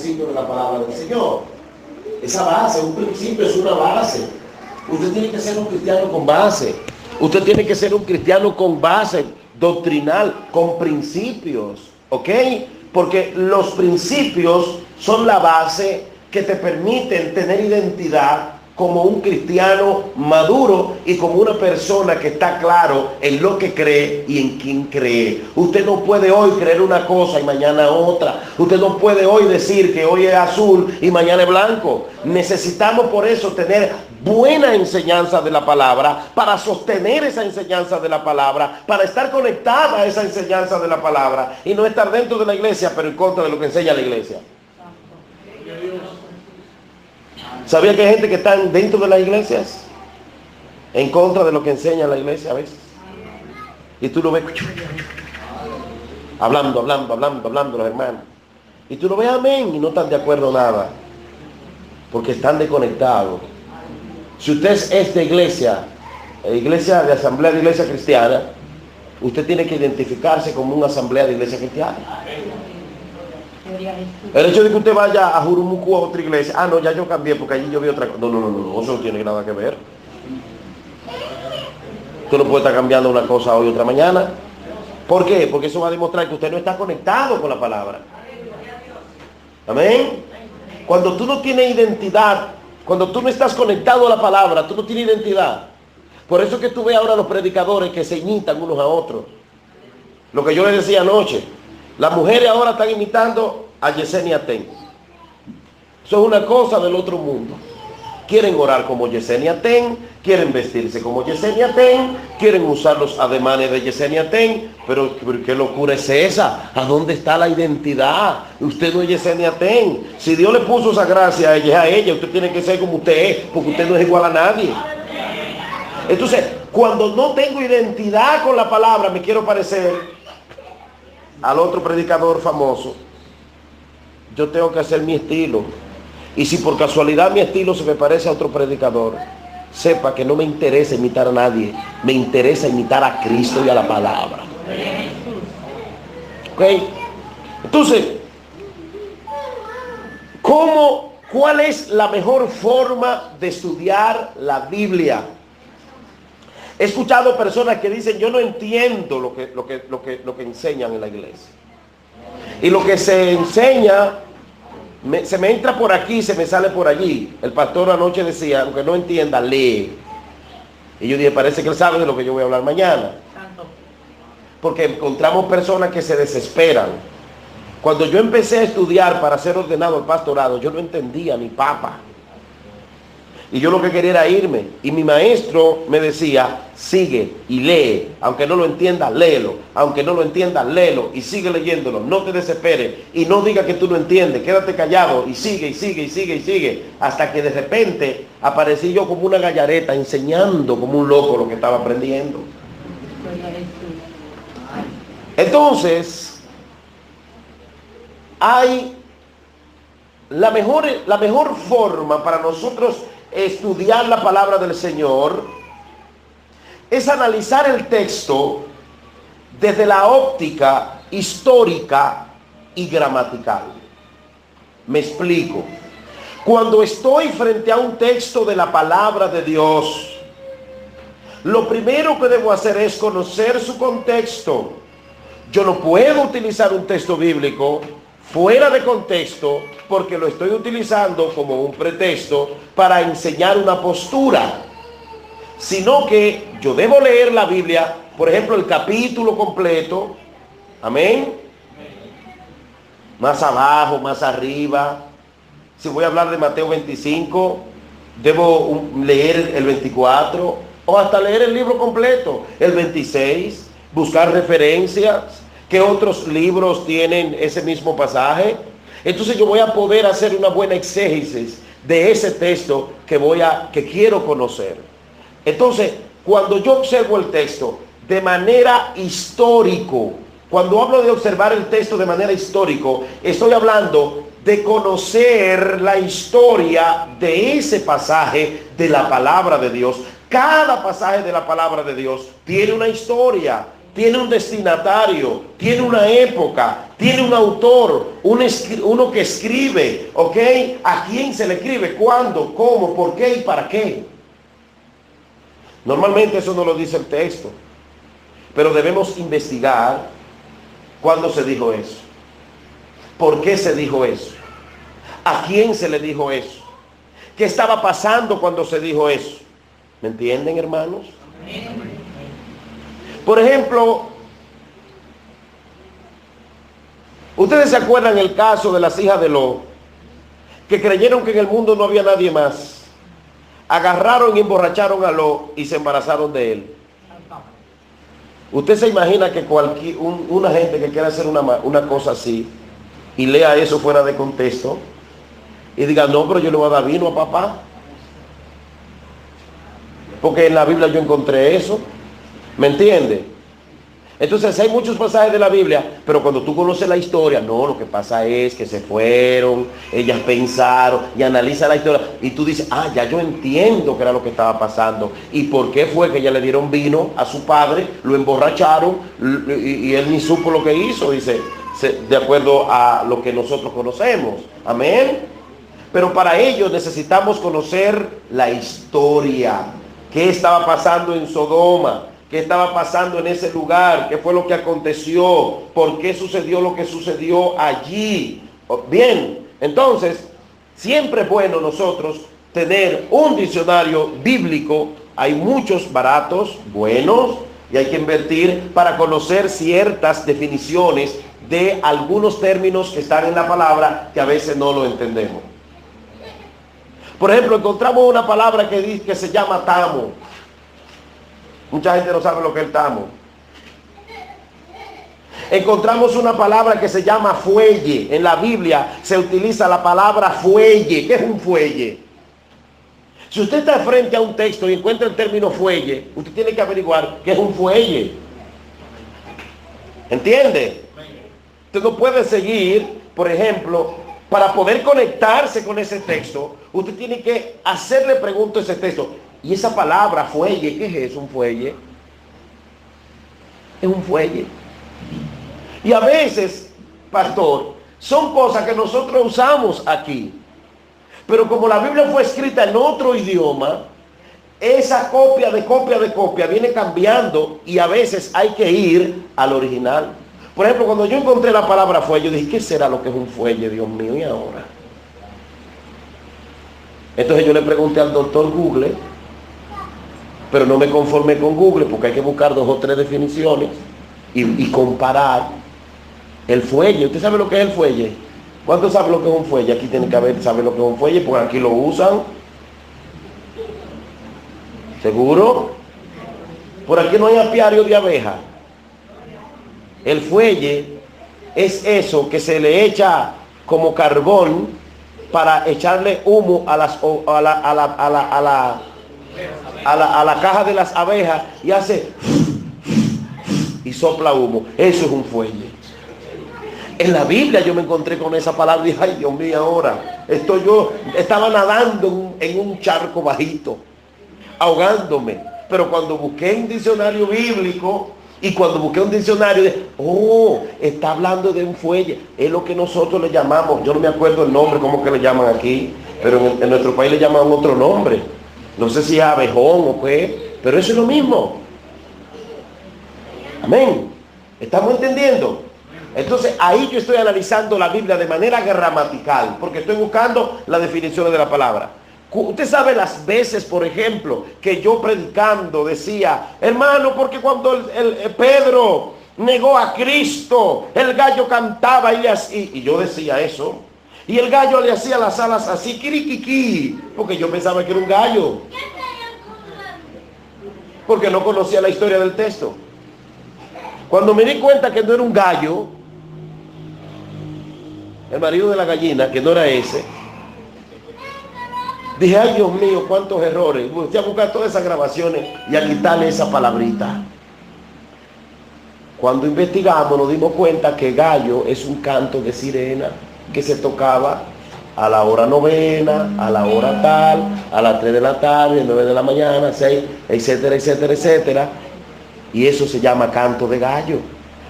principios de la palabra del Señor. Esa base, un principio es una base. Usted tiene que ser un cristiano con base. Usted tiene que ser un cristiano con base doctrinal, con principios, ¿ok? Porque los principios son la base que te permiten tener identidad como un cristiano maduro y como una persona que está claro en lo que cree y en quién cree. Usted no puede hoy creer una cosa y mañana otra. Usted no puede hoy decir que hoy es azul y mañana es blanco. Necesitamos por eso tener buena enseñanza de la palabra, para sostener esa enseñanza de la palabra, para estar conectada a esa enseñanza de la palabra y no estar dentro de la iglesia pero en contra de lo que enseña la iglesia. ¿Sabía que hay gente que está dentro de las iglesias en contra de lo que enseña la iglesia a veces? Y tú lo ves hablando los hermanos. Y tú lo ves amén y no están de acuerdo nada. Porque están desconectados. Si usted es de iglesia de asamblea de iglesia cristiana, usted tiene que identificarse como una asamblea de iglesia cristiana. El hecho de que usted vaya a Jurumucu a otra iglesia, no, ya yo cambié porque allí yo vi otra cosa. No, eso no tiene nada que ver. Usted no puede estar cambiando una cosa hoy y otra mañana. ¿Por qué? Porque eso va a demostrar que usted no está conectado con la palabra. Amén. Cuando tú no tienes identidad, cuando tú no estás conectado a la palabra, tú no tienes identidad. Por eso que tú ves ahora los predicadores que se imitan unos a otros. Lo que yo les decía anoche. Las mujeres ahora están imitando a Yesenia Ten. Eso es una cosa del otro mundo. Quieren orar como Yesenia Ten, quieren vestirse como Yesenia Ten, quieren usar los ademanes de Yesenia Ten, pero ¿qué locura es esa? ¿A dónde está la identidad? Usted no es Yesenia Ten. Si Dios le puso esa gracia a ella, usted tiene que ser como usted es, porque usted no es igual a nadie. Entonces, cuando no tengo identidad con la palabra, me quiero parecer al otro predicador famoso, yo tengo que hacer mi estilo. Y si por casualidad mi estilo se me parece a otro predicador, sepa que no me interesa imitar a nadie, me interesa imitar a Cristo y a la palabra. ¿Ok? Entonces, ¿cuál es la mejor forma de estudiar la Biblia? He escuchado personas que dicen, yo no entiendo lo que enseñan en la iglesia. Y lo que se enseña, se me entra por aquí, se me sale por allí. El pastor anoche decía, aunque no entienda, lee. Y yo dije, parece que él sabe de lo que yo voy a hablar mañana. Porque encontramos personas que se desesperan. Cuando yo empecé a estudiar para ser ordenado al pastorado, yo no entendía ni papa. Y yo lo que quería era irme. Y mi maestro me decía, sigue y lee. Aunque no lo entiendas, léelo. Aunque no lo entiendas, léelo. Y sigue leyéndolo. No te desesperes. Y no diga que tú no entiendes. Quédate callado. Y sigue, y sigue, y sigue, y sigue. Hasta que de repente aparecí yo como una gallareta, enseñando como un loco lo que estaba aprendiendo. Entonces, hay la mejor forma para nosotros estudiar la palabra del Señor es analizar el texto desde la óptica histórica y gramatical. Me explico. Cuando estoy frente a un texto de la palabra de Dios, lo primero que debo hacer es conocer su contexto. Yo no puedo utilizar un texto bíblico fuera de contexto, porque lo estoy utilizando como un pretexto para enseñar una postura, sino que yo debo leer la Biblia, por ejemplo, el capítulo completo, amén, más abajo, más arriba. Si voy a hablar de Mateo 25, debo leer el 24, o hasta leer el libro completo, el 26, buscar referencias. ¿Qué otros libros tienen ese mismo pasaje? Entonces yo voy a poder hacer una buena exégesis de ese texto que quiero conocer. Entonces, cuando yo observo el texto de manera histórico, cuando hablo de observar el texto de manera histórico, estoy hablando de conocer la historia de ese pasaje de la palabra de Dios. Cada pasaje de la palabra de Dios tiene una historia. tiene un destinatario, tiene una época, tiene un autor, uno que escribe, ¿ok? ¿A quién se le escribe? ¿Cuándo? ¿Cómo? ¿Por qué? ¿Y para qué? Normalmente eso no lo dice el texto, pero debemos investigar cuándo se dijo eso, por qué se dijo eso, a quién se le dijo eso, qué estaba pasando cuando se dijo eso. ¿Me entienden, hermanos? Por ejemplo, ustedes se acuerdan el caso de las hijas de Lot, que creyeron que en el mundo no había nadie más. Agarraron y emborracharon a Lot y se embarazaron de él. Usted se imagina que una gente que quiera hacer una cosa así y lea eso fuera de contexto y diga, no, pero yo le voy a dar vino a papá, porque en la Biblia yo encontré eso. ¿Me entiende? Entonces hay muchos pasajes de la Biblia, pero cuando tú conoces la historia, no, lo que pasa es que se fueron, ellas pensaron, y analiza la historia, y tú dices, ya yo entiendo qué era lo que estaba pasando, y por qué fue que ella le dieron vino a su padre, lo emborracharon, y él ni supo lo que hizo, dice, de acuerdo a lo que nosotros conocemos. Amén. Pero para ello necesitamos conocer la historia. ¿Qué estaba pasando en Sodoma? ¿Qué estaba pasando en ese lugar? ¿Qué fue lo que aconteció? ¿Por qué sucedió lo que sucedió allí? Bien, entonces, siempre es bueno nosotros tener un diccionario bíblico. Hay muchos baratos, buenos, y hay que invertir para conocer ciertas definiciones de algunos términos que están en la palabra que a veces no lo entendemos. Por ejemplo, encontramos una palabra que se llama tamo. Mucha gente no sabe lo que es el tamo. Encontramos una palabra que se llama fuelle. En la Biblia se utiliza la palabra fuelle. ¿Qué es un fuelle? Si usted está frente a un texto y encuentra el término fuelle, usted tiene que averiguar qué es un fuelle. ¿Entiende? Usted no puede seguir, por ejemplo, para poder conectarse con ese texto, usted tiene que hacerle preguntas a ese texto. Y esa palabra fuelle, ¿qué es eso? Un fuelle. Es un fuelle. Y a veces, pastor, son cosas que nosotros usamos aquí. Pero como la Biblia fue escrita en otro idioma, esa copia viene cambiando y a veces hay que ir al original. Por ejemplo, cuando yo encontré la palabra fuelle, yo dije, ¿qué será lo que es un fuelle, Dios mío? ¿Y ahora? Entonces yo le pregunté al doctor Google, pero no me conformé con Google porque hay que buscar 2 o 3 definiciones y comparar. El fuelle, ¿usted sabe lo que es el fuelle? ¿Cuántos saben lo que es un fuelle? Aquí tiene que haber, sabe lo que es un fuelle, porque aquí lo usan. ¿Seguro? Por aquí no hay apiario de abeja. El fuelle es eso que se le echa como carbón para echarle humo a la caja de las abejas y hace y sopla humo. Eso es un fuelle. En la Biblia yo me encontré con esa palabra y dije, ay Dios mío, ahora estaba nadando en un charco bajito, ahogándome. Pero cuando busqué un diccionario bíblico y cuando busqué un diccionario, dije, está hablando de un fuelle. Es lo que nosotros le llamamos, yo no me acuerdo el nombre, cómo que le llaman aquí, pero en nuestro país le llaman otro nombre. No sé si es abejón o qué, pero eso es lo mismo. Amén. ¿Estamos entendiendo? Entonces ahí yo estoy analizando la Biblia de manera gramatical, porque estoy buscando las definiciones de la palabra. Usted sabe las veces, por ejemplo, que yo predicando decía, hermano, porque cuando Pedro negó a Cristo, el gallo cantaba y yo decía eso. Y el gallo le hacía las alas así, kiriquiqui, porque yo pensaba que era un gallo. Porque no conocía la historia del texto. Cuando me di cuenta que no era un gallo, el marido de la gallina, que no era ese, dije, ay Dios mío, cuántos errores. Voy a buscar todas esas grabaciones y a quitarle esa palabrita. Cuando investigamos nos dimos cuenta que gallo es un canto de sirena que se tocaba a la hora novena, a la hora tal, a las 3 de la tarde, 9 de la mañana, 6, etcétera, etcétera, etcétera. Y eso se llama canto de gallo.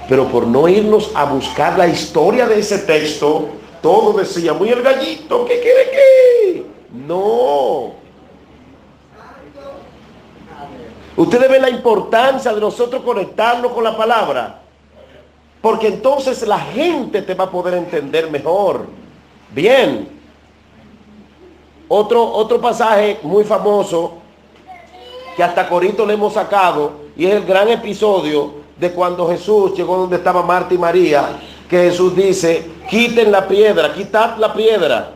Pero por no irnos a buscar la historia de ese texto, todo decía, muy el gallito, ¿qué quiere qué? No. Ustedes ven la importancia de nosotros conectarnos con la palabra. Porque entonces la gente te va a poder entender mejor. Bien. Otro pasaje muy famoso, que hasta Corinto le hemos sacado, y es el gran episodio de cuando Jesús llegó donde estaba Marta y María, que Jesús dice, quiten la piedra, quitad la piedra.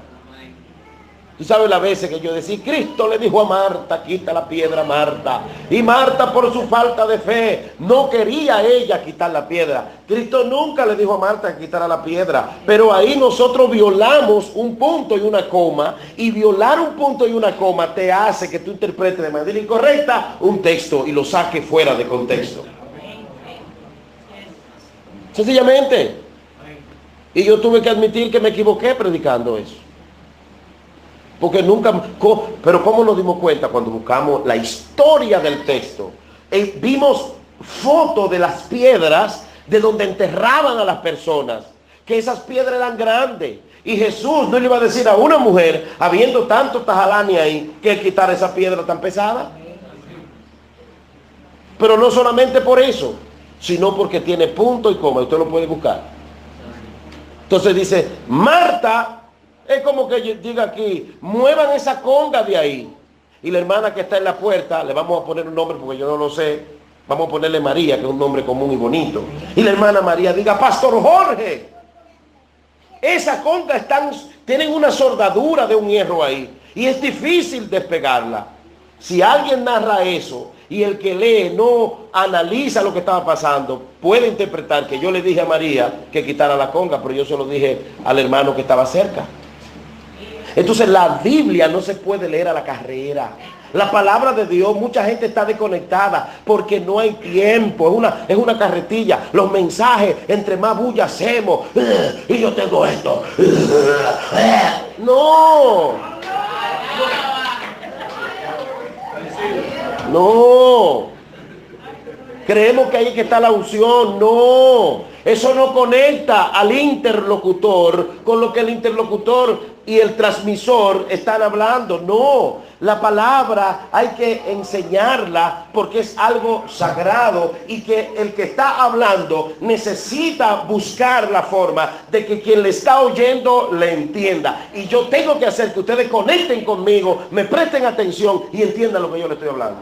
Tú sabes las veces que yo decía, Cristo le dijo a Marta, quita la piedra, Marta. Y Marta, por su falta de fe, no quería ella quitar la piedra. Cristo nunca le dijo a Marta que quitara la piedra. Pero ahí nosotros violamos un punto y una coma. Y violar un punto y una coma te hace que tú interpretes de manera incorrecta un texto y lo saques fuera de contexto. Sencillamente. Y yo tuve que admitir que me equivoqué predicando eso. Porque nunca, pero ¿cómo nos dimos cuenta cuando buscamos la historia del texto? Vimos fotos de las piedras de donde enterraban a las personas, que esas piedras eran grandes. Y Jesús no le iba a decir a una mujer, habiendo tanto tajalani ahí, que quitar esa piedra tan pesada. Pero no solamente por eso, sino porque tiene punto y coma, usted lo puede buscar. Entonces dice, Marta... Es como que diga aquí, muevan esa conga de ahí. Y la hermana que está en la puerta, le vamos a poner un nombre porque yo no lo sé. Vamos a ponerle María, que es un nombre común y bonito. Y la hermana María diga, Pastor Jorge, esa conga tienen una soldadura de un hierro ahí. Y es difícil despegarla. Si alguien narra eso y el que lee no analiza lo que estaba pasando, puede interpretar que yo le dije a María que quitara la conga, pero yo se lo dije al hermano que estaba cerca. Entonces la Biblia no se puede leer a la carrera. La palabra de Dios, mucha gente está desconectada porque no hay tiempo. Es una carretilla. Los mensajes, entre más bulla hacemos. Y yo tengo esto. No. No. Creemos que ahí que está la unción. No. Eso no conecta al interlocutor con lo que el interlocutor y el transmisor están hablando. No, la palabra hay que enseñarla porque es algo sagrado y que el que está hablando necesita buscar la forma de que quien le está oyendo le entienda. Y yo tengo que hacer que ustedes conecten conmigo, me presten atención y entiendan lo que yo le estoy hablando.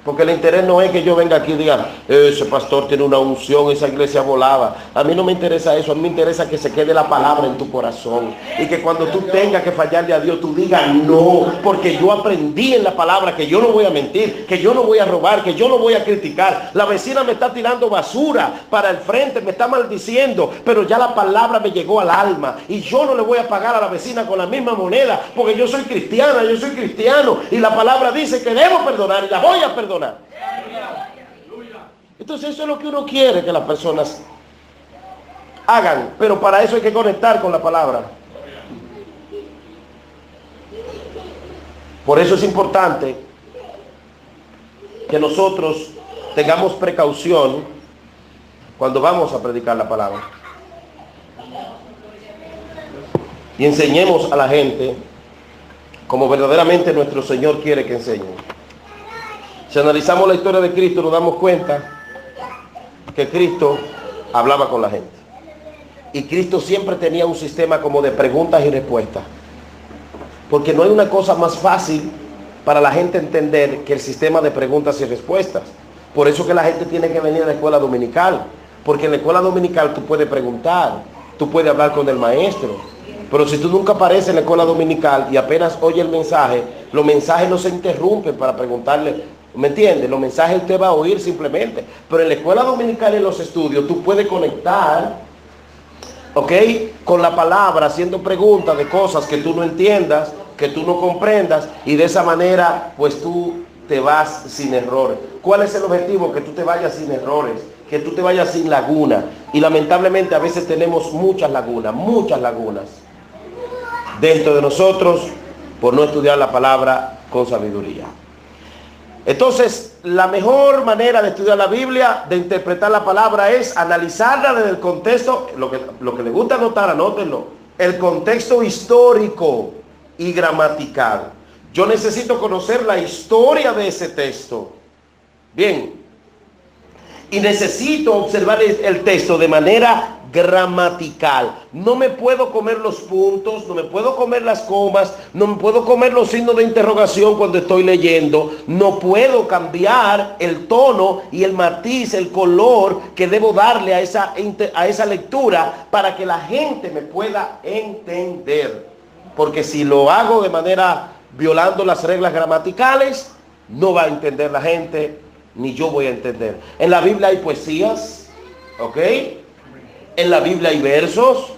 Porque el interés no es que yo venga aquí y diga, ese pastor tiene una unción, esa iglesia volaba. A mí no me interesa eso, a mí me interesa que se quede la palabra en tu corazón. Y que cuando tú tengas que fallarle a Dios, tú digas no. Porque yo aprendí en la palabra que yo no voy a mentir, que yo no voy a robar, que yo no voy a criticar. La vecina me está tirando basura para el frente, me está maldiciendo, pero ya la palabra me llegó al alma. Y yo no le voy a pagar a la vecina con la misma moneda, porque yo soy cristiana, yo soy cristiano. Y la palabra dice que debo perdonar y la voy a perdonar. Entonces eso es lo que uno quiere que las personas hagan, pero para eso hay que conectar con la palabra. Por eso es importante que nosotros tengamos precaución cuando vamos a predicar la palabra y enseñemos a la gente como verdaderamente nuestro Señor quiere que enseñen. Si analizamos la historia de Cristo, nos damos cuenta que Cristo hablaba con la gente. Y Cristo siempre tenía un sistema como de preguntas y respuestas. Porque no hay una cosa más fácil para la gente entender que el sistema de preguntas y respuestas. Por eso que la gente tiene que venir a la escuela dominical. Porque en la escuela dominical tú puedes preguntar, tú puedes hablar con el maestro. Pero si tú nunca apareces en la escuela dominical y apenas oyes el mensaje, los mensajes no se interrumpen para preguntarle. ¿Me entiendes? Los mensajes usted va a oír simplemente. Pero en la escuela dominical y en los estudios tú puedes conectar, ¿ok?, con la palabra, haciendo preguntas de cosas que tú no entiendas, que tú no comprendas. Y de esa manera, pues tú te vas sin errores. ¿Cuál es el objetivo? Que tú te vayas sin errores. Que tú te vayas sin laguna. Y lamentablemente a veces tenemos muchas lagunas dentro de nosotros por no estudiar la palabra con sabiduría. Entonces, la mejor manera de estudiar la Biblia, de interpretar la palabra, es analizarla desde el contexto. Lo que le gusta anotar, anótenlo. El contexto histórico y gramatical. Yo necesito conocer la historia de ese texto. Bien. Y necesito observar el texto de manera gramatical. No me puedo comer los puntos, no me puedo comer las comas, no me puedo comer los signos de interrogación cuando estoy leyendo. No puedo cambiar el tono y el matiz, el color que debo darle a esa lectura para que la gente me pueda entender. Porque si lo hago de manera violando las reglas gramaticales, no va a entender la gente, ni yo voy a entender. En la Biblia hay poesías, ¿ok? En la Biblia hay versos,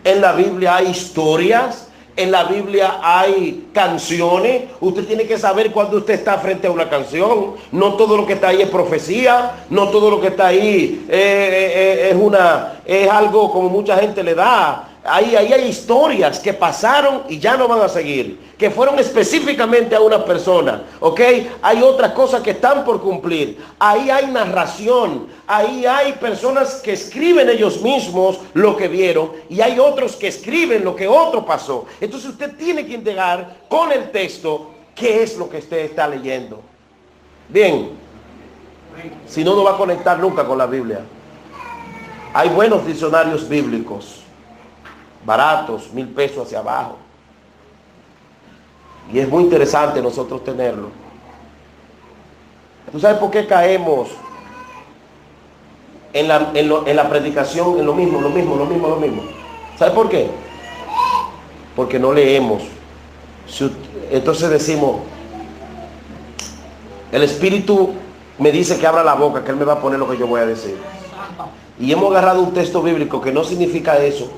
en la Biblia hay historias, en la Biblia hay canciones. Usted tiene que saber cuando usted está frente a una canción. No todo lo que está ahí es profecía, no todo lo que está ahí es algo como mucha gente le da. Ahí hay historias que pasaron y ya no van a seguir, que fueron específicamente a una persona, ¿ok? Hay otras cosas que están por cumplir. Ahí hay narración, ahí hay personas que escriben ellos mismos lo que vieron y hay otros que escriben lo que otro pasó. Entonces usted tiene que indagar con el texto qué es lo que usted está leyendo. Bien, si no, no va a conectar nunca con la Biblia. Hay buenos diccionarios bíblicos, baratos, 1,000 pesos hacia abajo. Y es muy interesante nosotros tenerlo. ¿Tú sabes por qué caemos en la predicación, en lo mismo? ¿Sabes por qué? Porque no leemos. Entonces decimos, el Espíritu me dice que abra la boca, que Él me va a poner lo que yo voy a decir. Y hemos agarrado un texto bíblico que no significa eso.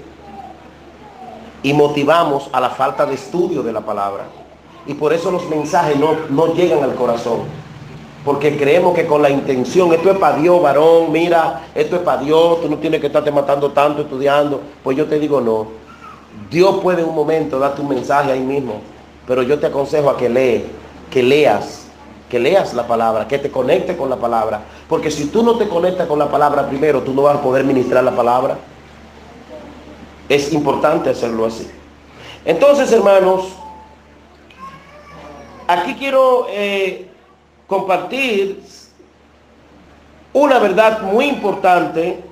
Y motivamos a la falta de estudio de la palabra. Y por eso los mensajes no llegan al corazón. Porque creemos que con la intención, esto es para Dios, varón, mira, esto es para Dios, tú no tienes que estarte matando tanto estudiando. Pues yo te digo no. Dios puede en un momento darte un mensaje ahí mismo. Pero yo te aconsejo a que leas la palabra, que te conectes con la palabra. Porque si tú no te conectas con la palabra primero, tú no vas a poder ministrar la palabra. Es importante hacerlo así. Entonces, hermanos, aquí quiero compartir una verdad muy importante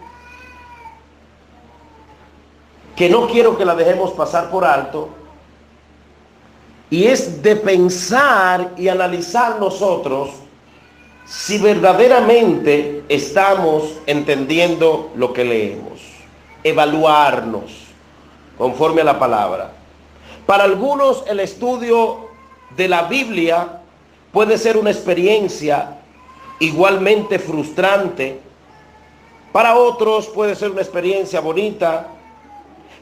que no quiero que la dejemos pasar por alto, y es de pensar y analizar nosotros si verdaderamente estamos entendiendo lo que leemos. Evaluarnos conforme a la palabra. Para algunos el estudio de la Biblia puede ser una experiencia igualmente frustrante. Para otros puede ser una experiencia bonita.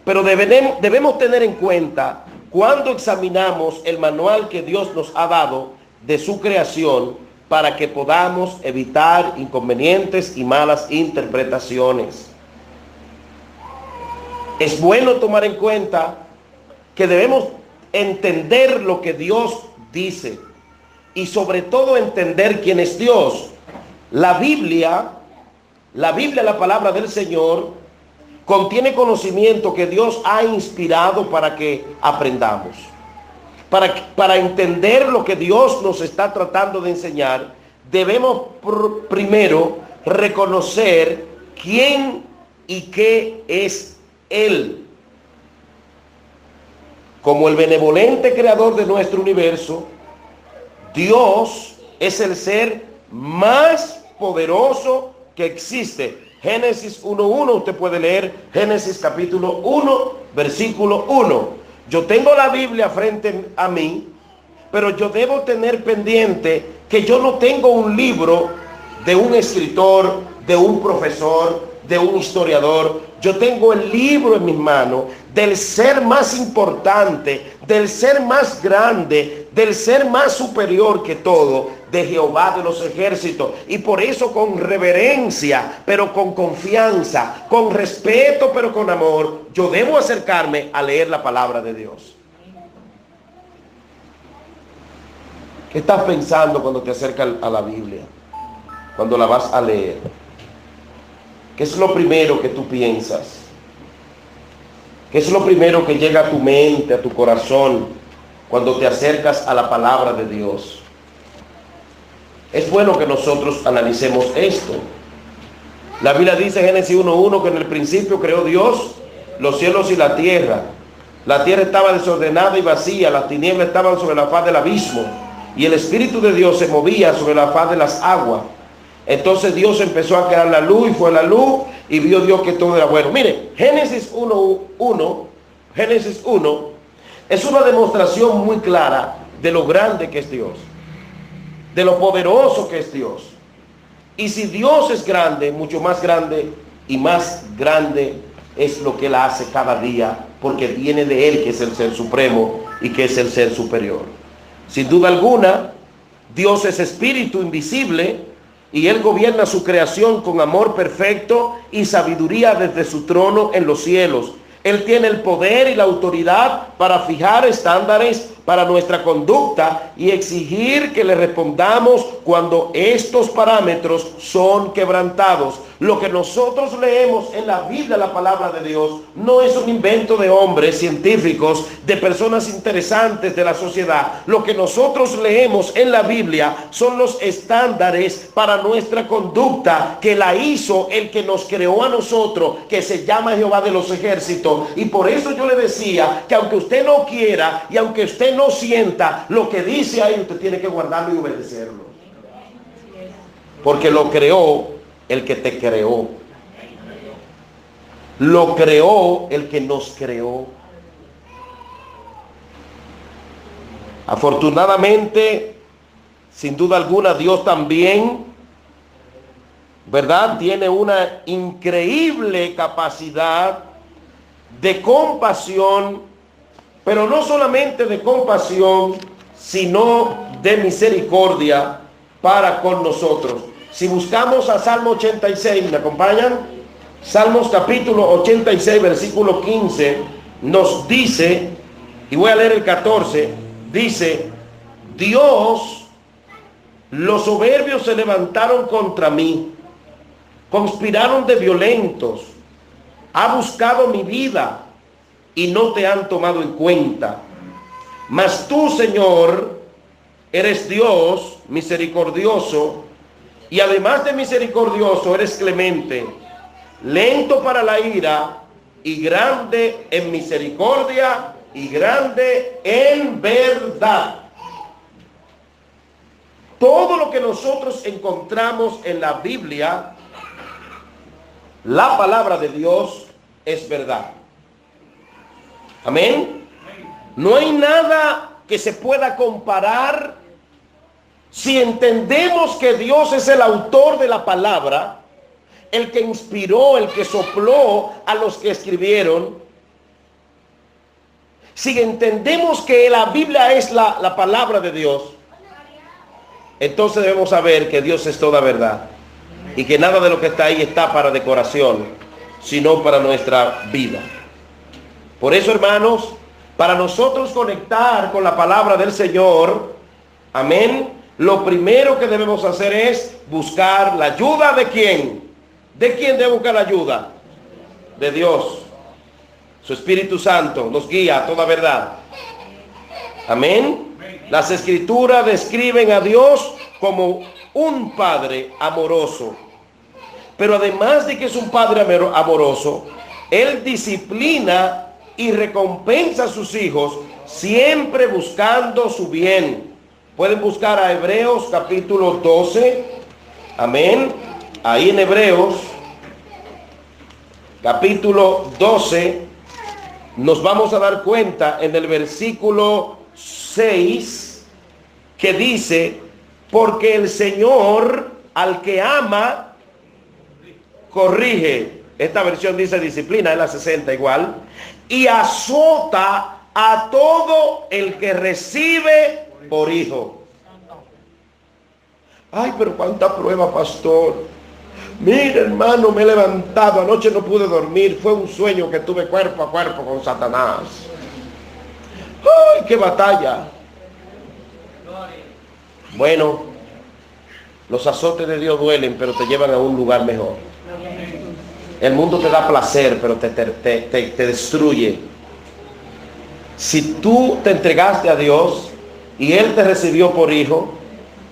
Pero debemos tener en cuenta cuando examinamos el manual que Dios nos ha dado de su creación para que podamos evitar inconvenientes y malas interpretaciones. Es bueno tomar en cuenta que debemos entender lo que Dios dice y sobre todo entender quién es Dios. La Biblia, la palabra del Señor, contiene conocimiento que Dios ha inspirado para que aprendamos. Para entender lo que Dios nos está tratando de enseñar, debemos primero reconocer quién y qué es Él. Como el benevolente creador de nuestro universo, Dios es el ser más poderoso que existe. Génesis 1:1, usted puede leer Génesis capítulo 1, versículo 1. Yo tengo la Biblia frente a mí, pero yo debo tener pendiente que yo no tengo un libro de un escritor, de un profesor, de un historiador. Yo tengo el libro en mis manos del ser más importante, del ser más grande, del ser más superior que todo, de Jehová de los ejércitos. Y por eso con reverencia, pero con confianza, con respeto, pero con amor, yo debo acercarme a leer la palabra de Dios. ¿Qué estás pensando cuando te acercas a la Biblia? cuando la vas a leer? ¿Qué es lo primero que tú piensas? ¿Qué es lo primero que llega a tu mente, a tu corazón, cuando te acercas a la palabra de Dios? Es bueno que nosotros analicemos esto. La Biblia dice en Génesis 1:1 que en el principio creó Dios los cielos y la tierra. La tierra estaba desordenada y vacía, las tinieblas estaban sobre la faz del abismo, y el Espíritu de Dios se movía sobre la faz de las aguas. Entonces Dios empezó a crear la luz, y fue la luz, y vio Dios que todo era bueno. Mire, Génesis 1:1, Génesis 1, es una demostración muy clara de lo grande que es Dios, de lo poderoso que es Dios. Y si Dios es grande, mucho más grande y más grande es lo que Él hace cada día, porque viene de Él, que es el ser supremo y que es el ser superior. Sin duda alguna, Dios es espíritu invisible y Él gobierna su creación con amor perfecto y sabiduría desde su trono en los cielos. Él tiene el poder y la autoridad para fijar estándares para nuestra conducta y exigir que le respondamos cuando estos parámetros son quebrantados. Lo que nosotros leemos en la Biblia, la palabra de Dios, no es un invento de hombres científicos, de personas interesantes de la sociedad. Lo que nosotros leemos en la Biblia son los estándares para nuestra conducta que la hizo el que nos creó a nosotros, que se llama Jehová de los ejércitos. Y por eso yo le decía que aunque usted no quiera y aunque usted no sienta lo que dice ahí, usted tiene que guardarlo y obedecerlo. Porque lo creó el que te creó. Lo creó el que nos creó. Afortunadamente, sin duda alguna, Dios también, ¿verdad?, tiene una increíble capacidad de compasión, pero no solamente de compasión, sino de misericordia para con nosotros. Si buscamos a Salmo 86, ¿me acompañan? Salmos capítulo 86, versículo 15, nos dice, y voy a leer el 14, dice: Dios, los soberbios se levantaron contra mí, conspiraron de violentos, ha buscado mi vida y no te han tomado en cuenta. Mas tú, Señor, eres Dios misericordioso, y además de misericordioso, eres clemente, lento para la ira y grande en misericordia y grande en verdad. Todo lo que nosotros encontramos en la Biblia, la palabra de Dios, es verdad. Amén. No hay nada que se pueda comparar. Si entendemos que Dios es el autor de la palabra, el que inspiró, el que sopló a los que escribieron, si entendemos que la Biblia es la palabra de Dios, entonces debemos saber que Dios es toda verdad y que nada de lo que está ahí está para decoración, sino para nuestra vida. Por eso, hermanos, para nosotros conectar con la palabra del Señor, amén, lo primero que debemos hacer es buscar la ayuda de ¿quién? ¿De quién debe buscar la ayuda? De Dios. Su Espíritu Santo nos guía a toda verdad. Amén. Las Escrituras describen a Dios como un Padre amoroso. Pero además de que es un Padre amoroso, Él disciplina y recompensa a sus hijos, siempre buscando su bien. Pueden buscar a Hebreos capítulo 12. Amén. Ahí en Hebreos capítulo 12 nos vamos a dar cuenta en el versículo 6 que dice: porque el Señor al que ama corrige. Esta versión dice disciplina, es la 60 igual. Y azota a todo el que recibe por hijo. Ay, pero cuánta prueba, pastor. Mire, hermano, me he levantado, anoche no pude dormir, fue un sueño que tuve cuerpo a cuerpo con Satanás. Ay, qué batalla. Bueno, Los azotes de Dios duelen, pero te llevan a un lugar mejor. El mundo te da placer, pero te destruye. Si tú te entregaste a Dios y Él te recibió por hijo,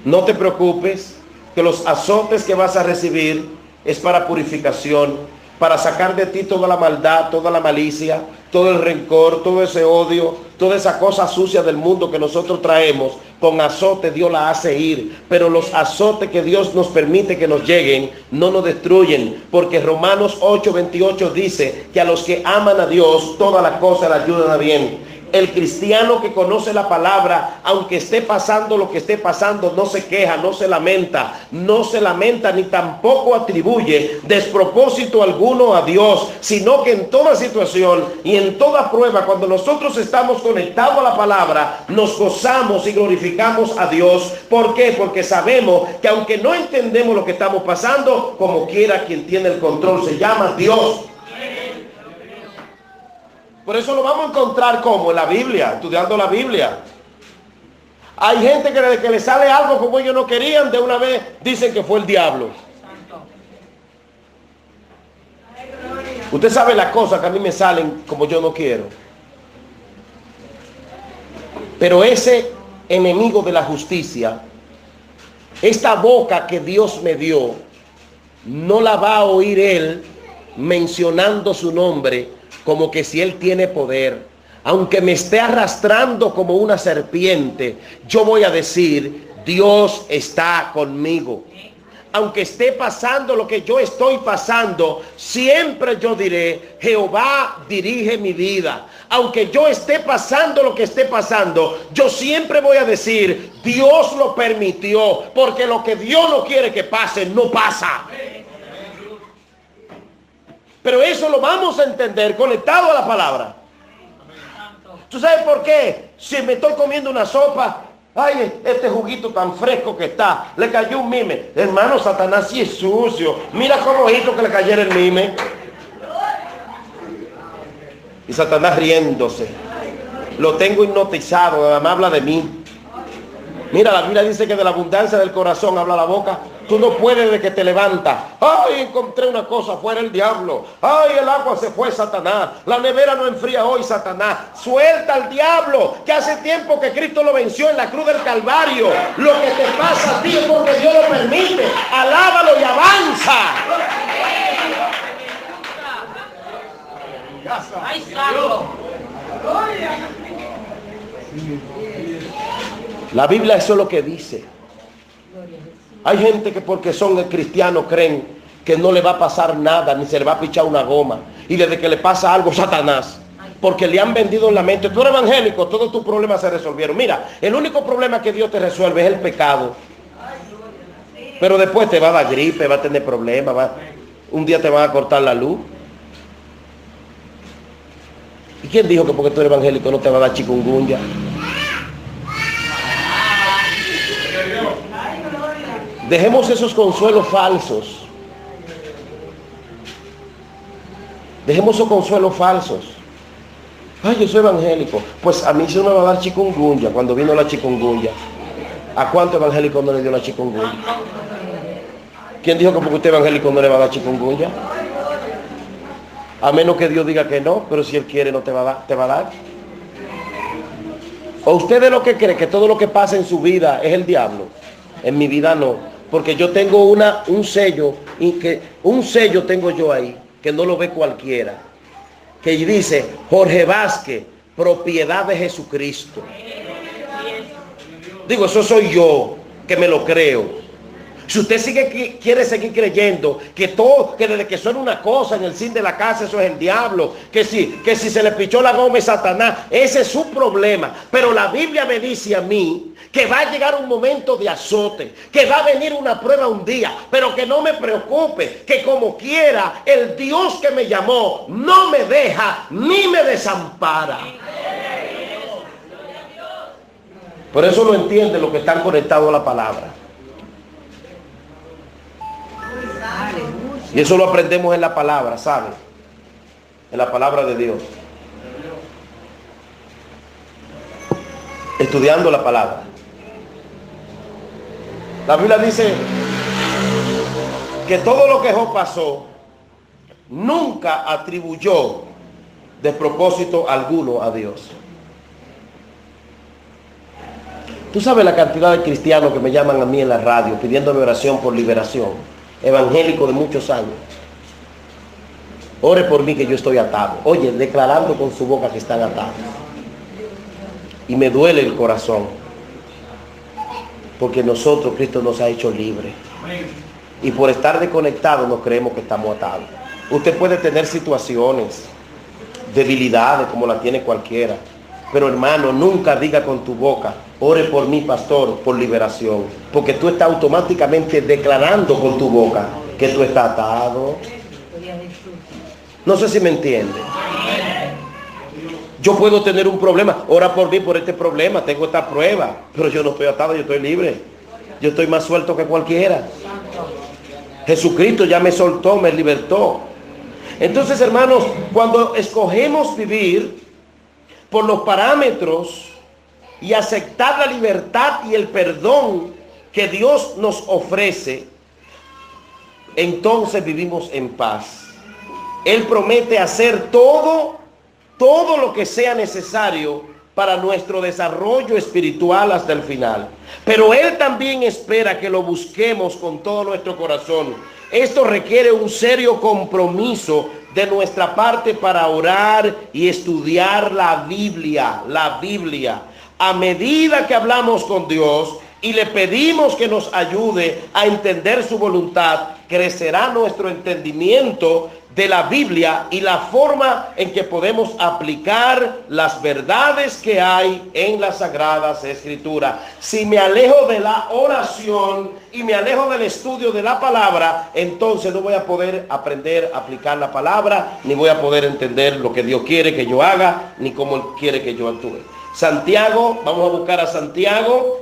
no te preocupes, que los azotes que vas a recibir es para purificación, para sacar de ti toda la maldad, toda la malicia, todo el rencor, todo ese odio, toda esa cosa sucia del mundo que nosotros traemos. Con azote Dios la hace ir, pero los azotes que Dios nos permite que nos lleguen no nos destruyen, porque Romanos 8:28 dice que a los que aman a Dios todas las cosas le ayudan a bien. El cristiano que conoce la palabra, aunque esté pasando lo que esté pasando, no se queja, no se lamenta ni tampoco atribuye despropósito alguno a Dios, sino que en toda situación y en toda prueba, cuando nosotros estamos conectados a la palabra, nos gozamos y glorificamos a Dios. ¿Por qué? Porque sabemos que aunque no entendemos lo que estamos pasando, como quiera quien tiene el control se llama Dios. Por eso lo vamos a encontrar como en la Biblia, estudiando la Biblia. Hay gente que desde que le sale algo como ellos no querían, de una vez dicen que fue el diablo. Usted sabe las cosas que a mí me salen como yo no quiero. Pero ese enemigo de la justicia, esta boca que Dios me dio, no la va a oír él mencionando su nombre como que si él tiene poder. Aunque me esté arrastrando como una serpiente, yo voy a decir, Dios está conmigo. Aunque esté pasando lo que yo estoy pasando, siempre yo diré, Jehová dirige mi vida. Aunque yo esté pasando lo que esté pasando, yo siempre voy a decir, Dios lo permitió, porque lo que Dios no quiere que pase, no pasa. Pero eso lo vamos a entender conectado a la palabra. ¿Tú sabes por qué? Si me estoy comiendo una sopa, ay, este juguito tan fresco que está, le cayó un mime. Hermano, Satanás sí es sucio. Mira cómo hizo que le cayera el mime. Y Satanás riéndose. Lo tengo hipnotizado, nada más habla de mí. Mira, la Biblia dice que de la abundancia del corazón habla la boca. Tú no puedes de que te levantas. Ay, encontré una cosa, fuera el diablo. Ay, el agua se fue, Satanás. La nevera no enfría hoy, Satanás. Suelta al diablo, que hace tiempo que Cristo lo venció en la cruz del Calvario. Lo que te pasa a ti es porque Dios lo permite. Alábalo y avanza. ¡Ay, santo! La Biblia eso es lo que dice. Hay gente que porque son cristianos creen que no le va a pasar nada, ni se le va a pichar una goma. Y desde que le pasa algo, Satanás. Porque le han vendido en la mente, tú eres evangélico, todos tus problemas se resolvieron. Mira, el único problema que Dios te resuelve es el pecado. Pero después te va a dar gripe, va a tener problemas, un día te van a cortar la luz. ¿Y quién dijo que porque tú eres evangélico no te va a dar chikungunya? Dejemos esos consuelos falsos. Dejemos esos consuelos falsos. Ay, yo soy evangélico. Pues a mí se me va a dar chikungunya cuando vino la chikungunya. ¿A cuánto evangélico no le dio la chikungunya? ¿Quién dijo que porque usted es evangélico no le va a dar chikungunya? A menos que Dios diga que no, pero si Él quiere no te va a dar, te va a dar. ¿O usted es lo que cree que todo lo que pasa en su vida es el diablo? En mi vida no. Porque yo tengo un sello, un sello tengo yo ahí, que no lo ve cualquiera, que dice, Jorge Vázquez, propiedad de Jesucristo. Digo, eso soy yo, que me lo creo. Si usted quiere seguir creyendo que todo, que desde que suena una cosa en el zinc de la casa, eso es el diablo, que si se le pichó la goma es Satanás, ese es su problema. Pero la Biblia me dice a mí que va a llegar un momento de azote, que va a venir una prueba un día, pero que no me preocupe, que como quiera, el Dios que me llamó no me deja ni me desampara. Por eso lo entienden los que están conectados a la palabra. Y eso lo aprendemos en la palabra, ¿sabe? En la palabra de Dios. Estudiando la palabra. La Biblia dice que todo lo que Job pasó, nunca atribuyó despropósito alguno a Dios. Tú sabes la cantidad de cristianos que me llaman a mí en la radio pidiéndome oración por liberación, evangélico de muchos años. Ore por mí que yo estoy atado. Oye, declarando con su boca que están atados. Y me duele el corazón, porque nosotros, Cristo nos ha hecho libres. Y por estar desconectados nos creemos que estamos atados. Usted puede tener situaciones, debilidades como la tiene cualquiera, pero hermano, nunca diga con tu boca, ore por mí, pastor, por liberación, porque tú estás automáticamente declarando con tu boca que tú estás atado. No sé si me entiende. Yo puedo tener un problema, ora por mí por este problema, tengo esta prueba, pero yo no estoy atado, yo estoy libre. Yo estoy más suelto que cualquiera. Jesucristo ya me soltó, me libertó. Entonces, hermanos, cuando escogemos vivir por los parámetros y aceptar la libertad y el perdón que Dios nos ofrece, entonces vivimos en paz. Él promete hacer todo lo que sea necesario para nuestro desarrollo espiritual hasta el final. Pero Él también espera que lo busquemos con todo nuestro corazón. Esto requiere un serio compromiso de nuestra parte para orar y estudiar la Biblia. A medida que hablamos con Dios y le pedimos que nos ayude a entender su voluntad, crecerá nuestro entendimiento de la Biblia y la forma en que podemos aplicar las verdades que hay en las Sagradas Escrituras. Si me alejo de la oración y me alejo del estudio de la palabra, entonces no voy a poder aprender a aplicar la palabra, ni voy a poder entender lo que Dios quiere que yo haga, ni cómo Él quiere que yo actúe. Santiago, vamos a buscar a Santiago.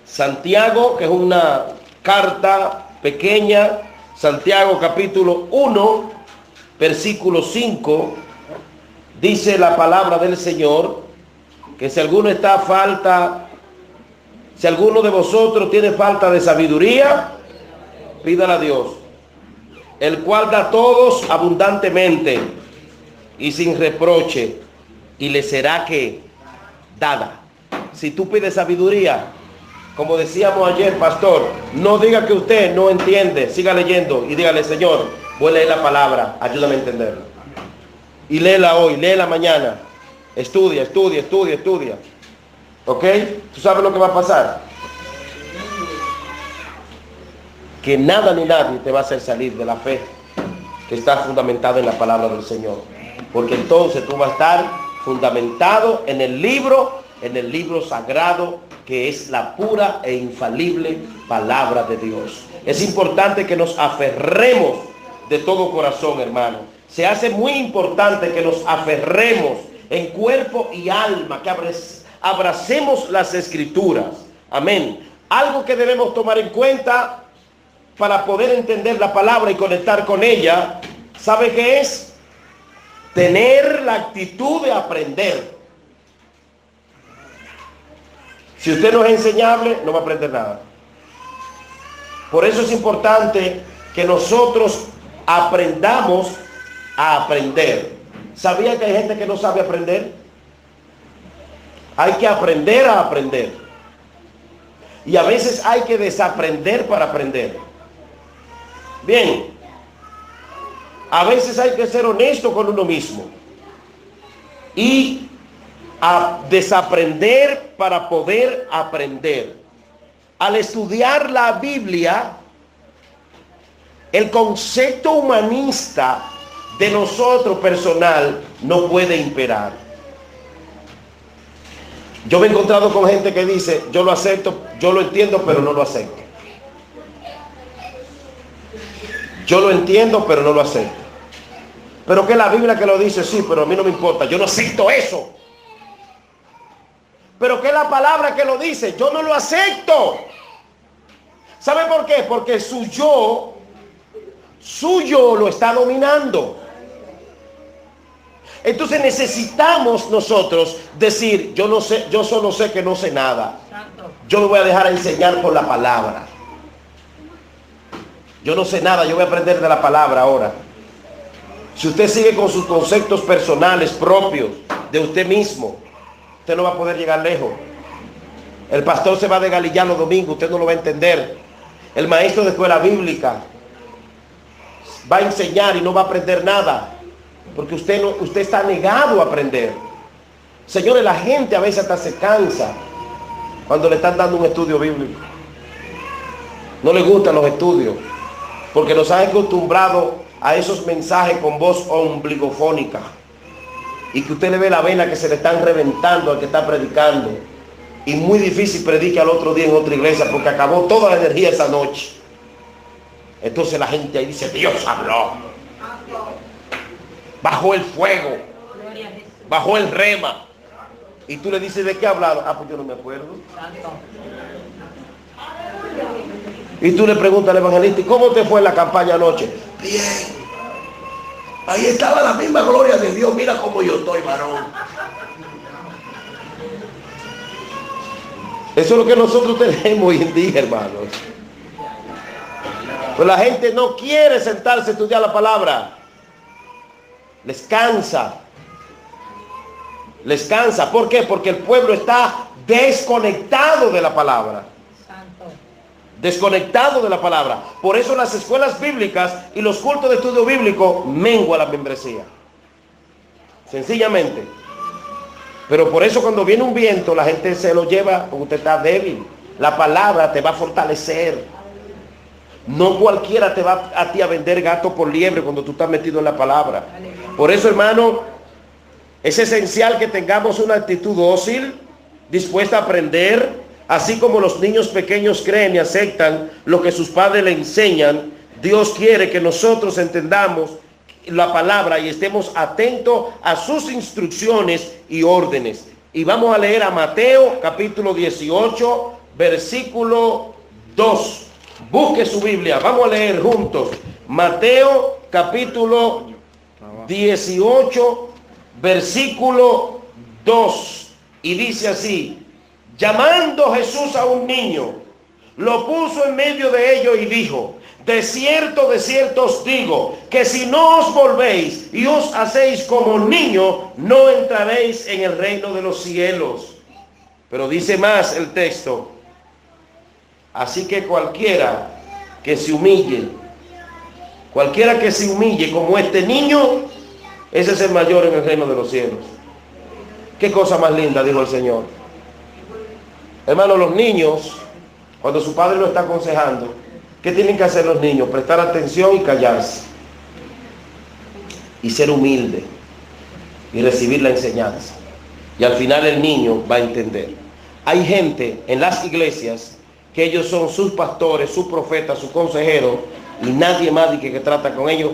Santiago, que es una carta pequeña. Santiago capítulo 1, versículo 5, dice la palabra del Señor, que si alguno de vosotros tiene falta de sabiduría, pídala a Dios, el cual da a todos abundantemente y sin reproche, y le será que dada. Si tú pides sabiduría, como decíamos ayer, pastor, no diga que usted no entiende, siga leyendo y dígale, Señor, voy a leer la palabra, ayúdame a entenderla. Y léela hoy, léela mañana. Estudia. ¿Ok? ¿Tú sabes lo que va a pasar? Que nada ni nadie te va a hacer salir de la fe que está fundamentada en la palabra del Señor. Porque entonces tú vas a estar fundamentado en el libro sagrado, que es la pura e infalible palabra de Dios. Es importante que nos aferremos de todo corazón, hermano. Se hace muy importante que nos aferremos en cuerpo y alma, que abracemos las Escrituras. Amén. Algo que debemos tomar en cuenta para poder entender la palabra y conectar con ella, ¿sabe qué es? Tener la actitud de aprender. Si usted no es enseñable, no va a aprender nada. Por eso es importante que nosotros aprendamos a aprender. ¿Sabía que hay gente que no sabe aprender? Hay que aprender a aprender. Y a veces hay que desaprender para aprender. Bien. A veces hay que ser honesto con uno mismo. Y a desaprender para poder aprender. Al estudiar la Biblia, el concepto humanista de nosotros personal no puede imperar. Yo me he encontrado con gente que dice, yo lo acepto, yo lo entiendo, pero no lo acepto. Yo lo entiendo, pero no lo acepto. Pero que la Biblia que lo dice, sí, pero a mí no me importa, yo no acepto eso. Pero que la palabra que lo dice, yo no lo acepto. ¿Sabe por qué? Porque su yo lo está dominando. Entonces necesitamos nosotros decir, yo no sé, yo solo sé que no sé nada. Yo me voy a dejar enseñar por la palabra. Yo no sé nada, yo voy a aprender de la palabra ahora. Si usted sigue con sus conceptos personales propios de usted mismo, usted no va a poder llegar lejos. El pastor se va a desgalillar los domingos, usted no lo va a entender. El maestro de escuela bíblica va a enseñar y no va a aprender nada, porque usted está negado a aprender. Señores, la gente a veces hasta se cansa cuando le están dando un estudio bíblico. No le gustan los estudios, porque nos han acostumbrado a esos mensajes con voz ombligofónica, y que usted le ve la vena que se le están reventando al que está predicando, y muy difícil predique al otro día en otra iglesia, porque acabó toda la energía esa noche. Entonces la gente ahí dice, Dios habló, bajó el fuego, bajó el rema. Y tú le dices, ¿de qué hablaron? Ah, pues yo no me acuerdo. Y tú le preguntas al evangelista, ¿y cómo te fue en la campaña anoche? Bien. Ahí estaba la misma gloria de Dios. Mira cómo yo estoy, varón. Eso es lo que nosotros tenemos hoy en día, hermanos. Pues la gente no quiere sentarse a estudiar la palabra. Les cansa. Les cansa. ¿Por qué? Porque el pueblo está desconectado de la palabra. Desconectado de la palabra. Por eso las escuelas bíblicas y los cultos de estudio bíblico mengua la membresía. Sencillamente. Pero por eso cuando viene un viento, la gente se lo lleva porque usted está débil. La palabra te va a fortalecer. No cualquiera te va a ti a vender gato por liebre cuando tú estás metido en la palabra. Por eso, hermano, es esencial que tengamos una actitud dócil, dispuesta a aprender, así como los niños pequeños creen y aceptan lo que sus padres le enseñan. Dios quiere que nosotros entendamos la palabra y estemos atentos a sus instrucciones y órdenes. Y vamos a leer a Mateo capítulo 18, versículo 2. Busque su Biblia, vamos a leer juntos. Mateo capítulo 18, versículo 2. Y dice así: llamando Jesús a un niño, lo puso en medio de ellos y dijo: de cierto os digo, que si no os volvéis y os hacéis como niños, no entraréis en el reino de los cielos. Pero dice más el texto: así que cualquiera que se humille como este niño, ese es el mayor en el reino de los cielos. Qué cosa más linda, dijo el Señor. Hermano, los niños, cuando su padre lo está aconsejando, ¿qué tienen que hacer los niños? Prestar atención y callarse. Y ser humilde. Y recibir la enseñanza. Y al final el niño va a entender. Hay gente en las iglesias que ellos son sus pastores, sus profetas, sus consejeros, y nadie más que trata con ellos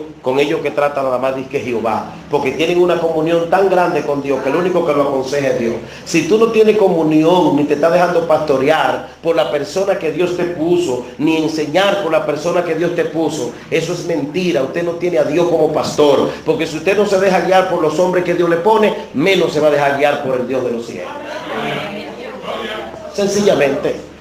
que trata nada más que Jehová, porque tienen una comunión tan grande con Dios que el único que lo aconseja es Dios. Si tú no tienes comunión, ni te estás dejando pastorear por la persona que Dios te puso, ni enseñar por la persona que Dios te puso, eso es mentira. Usted no tiene a Dios como pastor, porque si usted no se deja guiar por los hombres que Dios le pone, menos se va a dejar guiar por el Dios de los cielos. Sencillamente.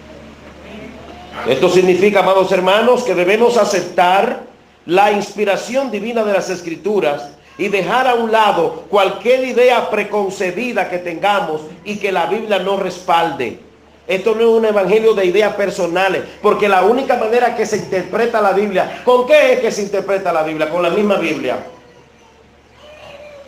Esto significa, amados hermanos, que debemos aceptar la inspiración divina de las Escrituras y dejar a un lado cualquier idea preconcebida que tengamos y que la Biblia no respalde. Esto no es un evangelio de ideas personales, porque la única manera que se interpreta la Biblia, ¿con qué es que se interpreta la Biblia? Con la misma Biblia.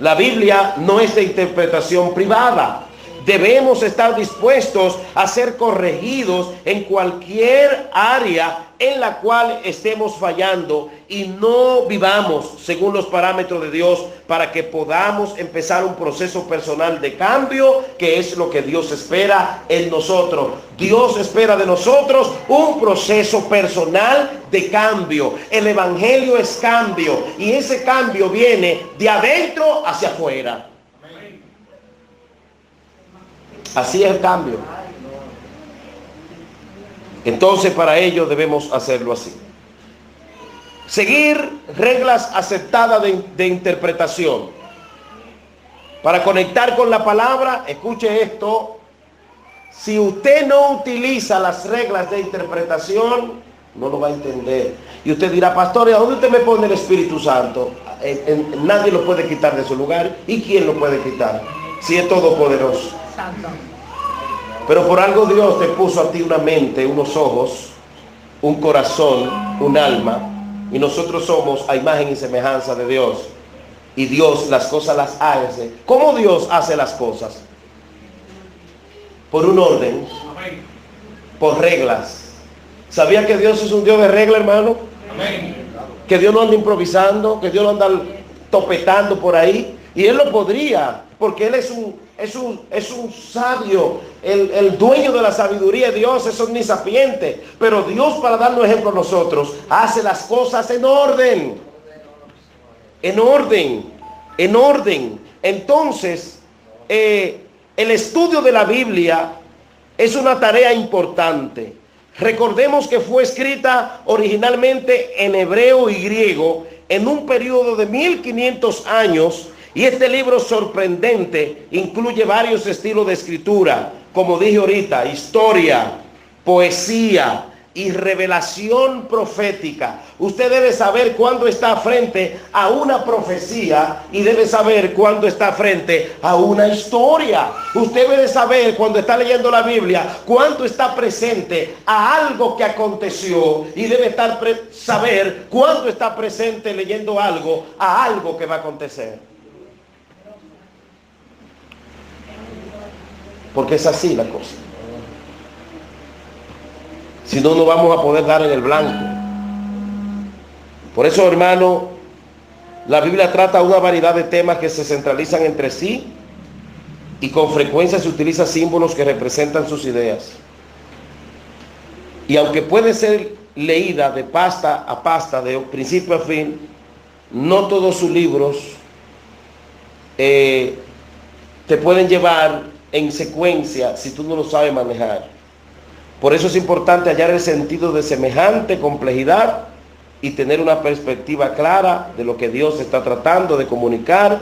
La Biblia no es de interpretación privada. Debemos estar dispuestos a ser corregidos en cualquier área en la cual estemos fallando y no vivamos según los parámetros de Dios, para que podamos empezar un proceso personal de cambio, que es lo que Dios espera en nosotros. Dios espera de nosotros un proceso personal de cambio. El evangelio es cambio, y ese cambio viene de adentro hacia afuera. Así es el cambio. Entonces, para ello debemos hacerlo así. Seguir reglas aceptadas de interpretación. Para conectar con la palabra, escuche esto: si usted no utiliza las reglas de interpretación, no lo va a entender. Y usted dirá, pastor, ¿a dónde usted me pone el Espíritu Santo? Nadie lo puede quitar de su lugar. ¿Y quién lo puede quitar? Si es todopoderoso. Santo. Pero por algo Dios te puso a ti una mente, unos ojos, un corazón, un alma. Y nosotros somos a imagen y semejanza de Dios. Y Dios las cosas las hace. ¿Cómo Dios hace las cosas? Por un orden. Por reglas. ¿Sabía que Dios es un Dios de regla, hermano? Amén. Que Dios no anda improvisando, que Dios no anda topetando por ahí. Y Él lo podría, porque Él es un sabio, el dueño de la sabiduría. Dios es omnisapiente. Pero Dios, para darnos ejemplo a nosotros, hace las cosas en orden. En orden. En orden. Entonces, el estudio de la Biblia es una tarea importante. Recordemos que fue escrita originalmente en hebreo y griego en un periodo de 1500 años, y este libro sorprendente incluye varios estilos de escritura, como dije ahorita, historia, poesía y revelación profética. Usted debe saber cuándo está frente a una profecía y debe saber cuándo está frente a una historia. Usted debe saber cuando está leyendo la Biblia cuándo está presente a algo que aconteció, y debe saber cuándo está presente leyendo algo a algo que va a acontecer. Porque es así la cosa. Si no, no vamos a poder dar en el blanco. Por eso, hermano, la Biblia trata una variedad de temas que se centralizan entre sí, y con frecuencia se utilizan símbolos que representan sus ideas. Y aunque puede ser leída de pasta a pasta, de principio a fin, no todos sus libros te pueden llevar en secuencia si tú no lo sabes manejar. Por eso es importante hallar el sentido de semejante complejidad y tener una perspectiva clara de lo que Dios está tratando de comunicar.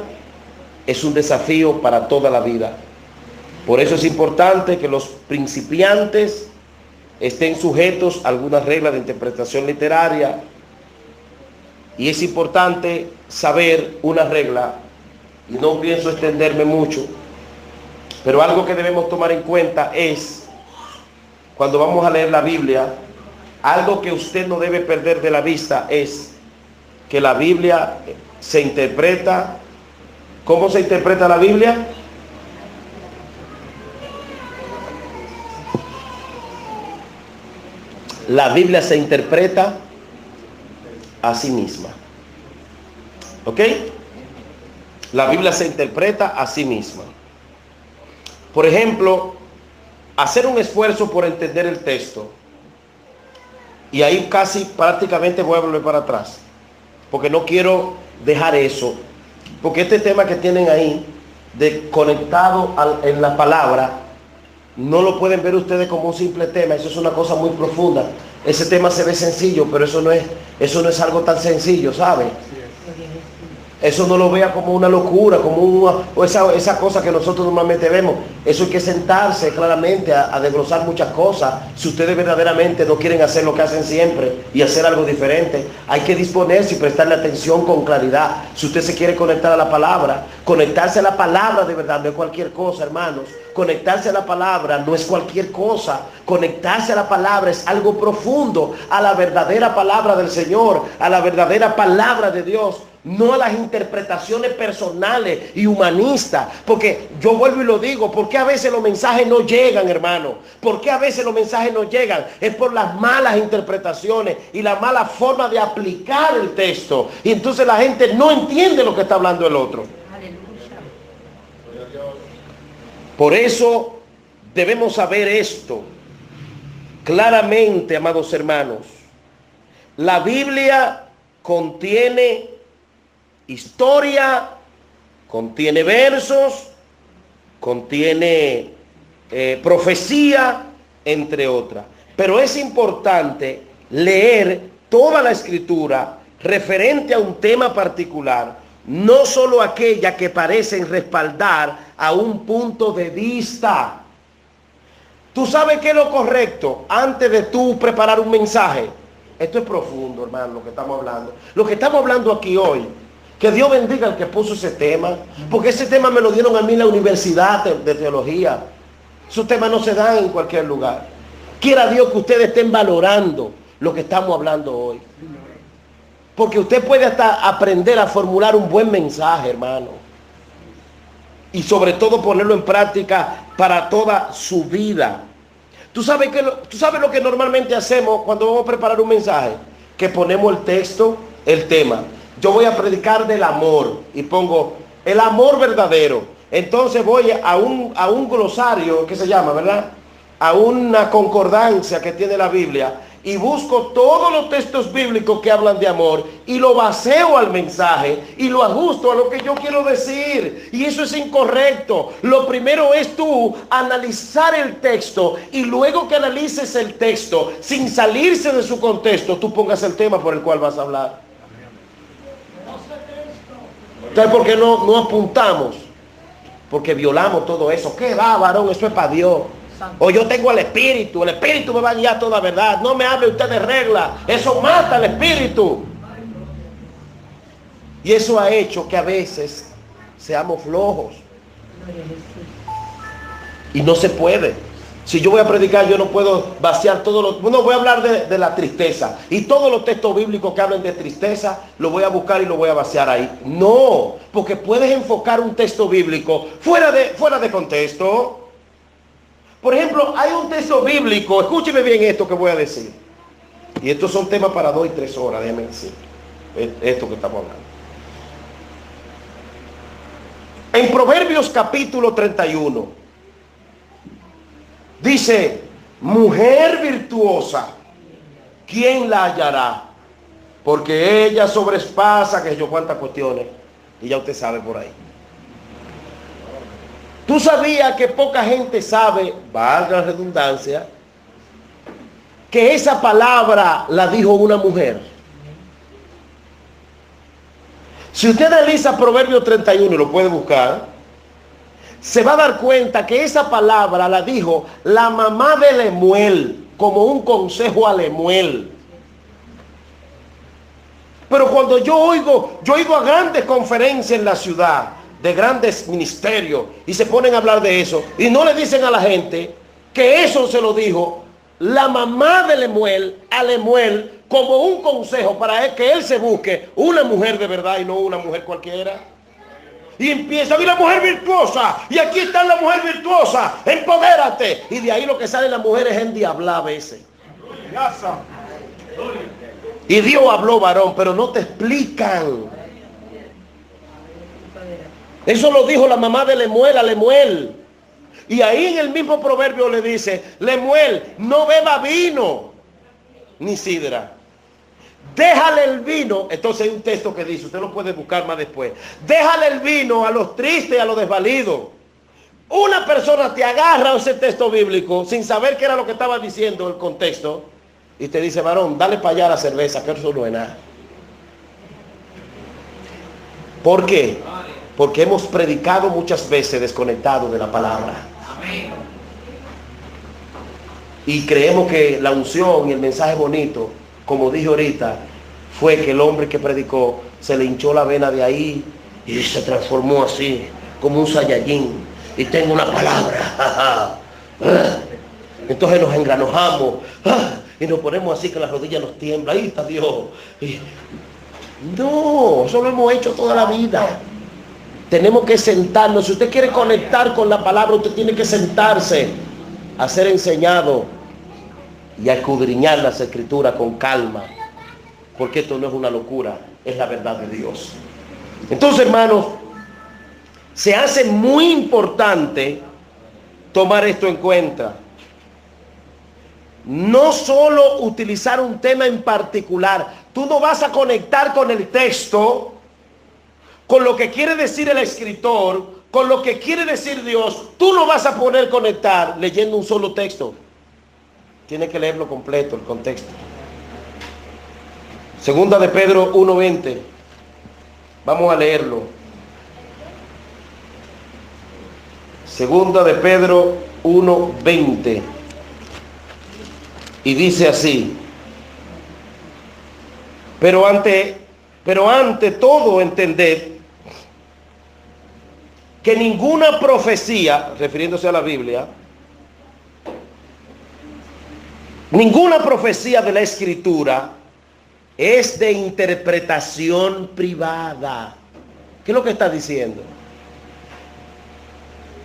Es un desafío para toda la vida. Por eso es importante que los principiantes estén sujetos a algunas reglas de interpretación literaria. Y es importante saber una regla, y no pienso extenderme mucho, pero algo que debemos tomar en cuenta es, cuando vamos a leer la Biblia, algo que usted no debe perder de la vista es que la Biblia se interpreta. ¿Cómo se interpreta la Biblia? La Biblia se interpreta a sí misma. ¿Ok? La Biblia se interpreta a sí misma. Por ejemplo, hacer un esfuerzo por entender el texto. Y ahí casi prácticamente voy a volver para atrás, porque no quiero dejar eso. Porque este tema que tienen ahí, de conectado en la palabra, no lo pueden ver ustedes como un simple tema. Eso es una cosa muy profunda. Ese tema se ve sencillo, pero eso no es algo tan sencillo, ¿sabe? Eso no lo vea como una locura, como esa cosa que nosotros normalmente vemos. Eso hay que sentarse claramente a desglosar muchas cosas. Si ustedes verdaderamente no quieren hacer lo que hacen siempre y hacer algo diferente, hay que disponerse y prestarle atención con claridad. Si usted se quiere conectar a la palabra, conectarse a la palabra de verdad no es cualquier cosa, hermanos. Conectarse a la palabra no es cualquier cosa. Conectarse a la palabra es algo profundo, a la verdadera palabra del Señor, a la verdadera palabra de Dios. No a las interpretaciones personales y humanistas. Porque yo vuelvo y lo digo, ¿por qué a veces los mensajes no llegan, hermano? ¿Por qué a veces los mensajes no llegan? Es por las malas interpretaciones y la mala forma de aplicar el texto. Y entonces la gente no entiende lo que está hablando el otro. Por eso debemos saber esto claramente, amados hermanos. La Biblia contiene historia, contiene versos, contiene profecía, entre otras. Pero es importante leer toda la escritura referente a un tema particular, no solo aquella que parecen respaldar a un punto de vista. ¿Tú sabes qué es lo correcto antes de tú preparar un mensaje? Esto es profundo, hermano, lo que estamos hablando. Lo que estamos hablando aquí hoy, que Dios bendiga al que puso ese tema, porque ese tema me lo dieron a mí en la universidad de teología. Esos temas no se dan en cualquier lugar. Quiera Dios que ustedes estén valorando lo que estamos hablando hoy. Porque usted puede hasta aprender a formular un buen mensaje, hermano. Y sobre todo ponerlo en práctica para toda su vida. ¿Tú sabes lo que normalmente hacemos cuando vamos a preparar un mensaje? Que ponemos el texto, el tema. Yo voy a predicar del amor y pongo el amor verdadero. Entonces voy a un glosario que se llama, ¿verdad? A una concordancia que tiene la Biblia y busco todos los textos bíblicos que hablan de amor y lo baseo al mensaje y lo ajusto a lo que yo quiero decir. Y eso es incorrecto. Lo primero es tú analizar el texto y luego que analices el texto, sin salirse de su contexto, tú pongas el tema por el cual vas a hablar. Entonces, ¿por qué no apuntamos? Porque violamos todo eso. ¿Qué va, varón? Eso es para Dios. O yo tengo el Espíritu me va a guiar toda verdad. No me hable usted de reglas, eso mata al Espíritu. Y eso ha hecho que a veces seamos flojos. Y no se puede. Si yo voy a predicar, yo no puedo vaciar todo lo... No voy a hablar de la tristeza. Y todos los textos bíblicos que hablan de tristeza, lo voy a buscar y lo voy a vaciar ahí. No, porque puedes enfocar un texto bíblico fuera de contexto. Por ejemplo, hay un texto bíblico, escúcheme bien esto que voy a decir. Y estos son temas para 2 y 3 horas, déjeme decir. Esto que estamos hablando. En Proverbios capítulo 31, dice, mujer virtuosa, ¿quién la hallará? Porque ella sobrepasa, que yo cuántas cuestiones, y ya usted sabe por ahí. ¿Tú sabías que poca gente sabe, valga la redundancia, que esa palabra la dijo una mujer? Si usted analiza Proverbios 31 y lo puede buscar, se va a dar cuenta que esa palabra la dijo la mamá de Lemuel, como un consejo a Lemuel. Pero cuando yo oigo a grandes conferencias en la ciudad, de grandes ministerios, y se ponen a hablar de eso, y no le dicen a la gente que eso se lo dijo la mamá de Lemuel a Lemuel como un consejo para que él se busque una mujer de verdad y no una mujer cualquiera. Y empieza, y la mujer virtuosa, y aquí está la mujer virtuosa, empodérate. Y de ahí lo que sale la mujer es endiablada a veces. Y Dios habló, varón, pero no te explican. Eso lo dijo la mamá de Lemuel a Lemuel. Y ahí en el mismo proverbio le dice, Lemuel, no beba vino ni sidra. Déjale el vino. Entonces hay un texto que dice, usted lo puede buscar más después. Déjale el vino a los tristes y a los desvalidos. Una persona te agarra ese texto bíblico sin saber qué era lo que estaba diciendo el contexto y te dice, varón, dale para allá la cerveza, que eso no es nada. ¿Por qué? Porque hemos predicado muchas veces desconectados de la palabra. Y creemos que la unción y el mensaje bonito, como dije ahorita, fue que el hombre que predicó se le hinchó la vena de ahí y se transformó así, como un Saiyajin. Y tengo una palabra. Entonces nos engranojamos y nos ponemos así que las rodillas nos tiemblan. Ahí está Dios. No, eso lo hemos hecho toda la vida. Tenemos que sentarnos. Si usted quiere conectar con la palabra, usted tiene que sentarse a ser enseñado y a escudriñar las escrituras con calma, porque esto no es una locura, es la verdad de Dios. Entonces, hermanos, se hace muy importante tomar esto en cuenta. No solo utilizar un tema en particular. Tú no vas a conectar con el texto, con lo que quiere decir el escritor, con lo que quiere decir Dios. Tú no vas a poder conectar leyendo un solo texto. Tienes que leerlo completo, el contexto. Segunda de Pedro 1:20. Vamos a leerlo. Segunda de Pedro 1:20. Y dice así: Pero ante todo entended que ninguna profecía, refiriéndose a la Biblia, ninguna profecía de la Escritura es de interpretación privada. ¿Qué es lo que está diciendo?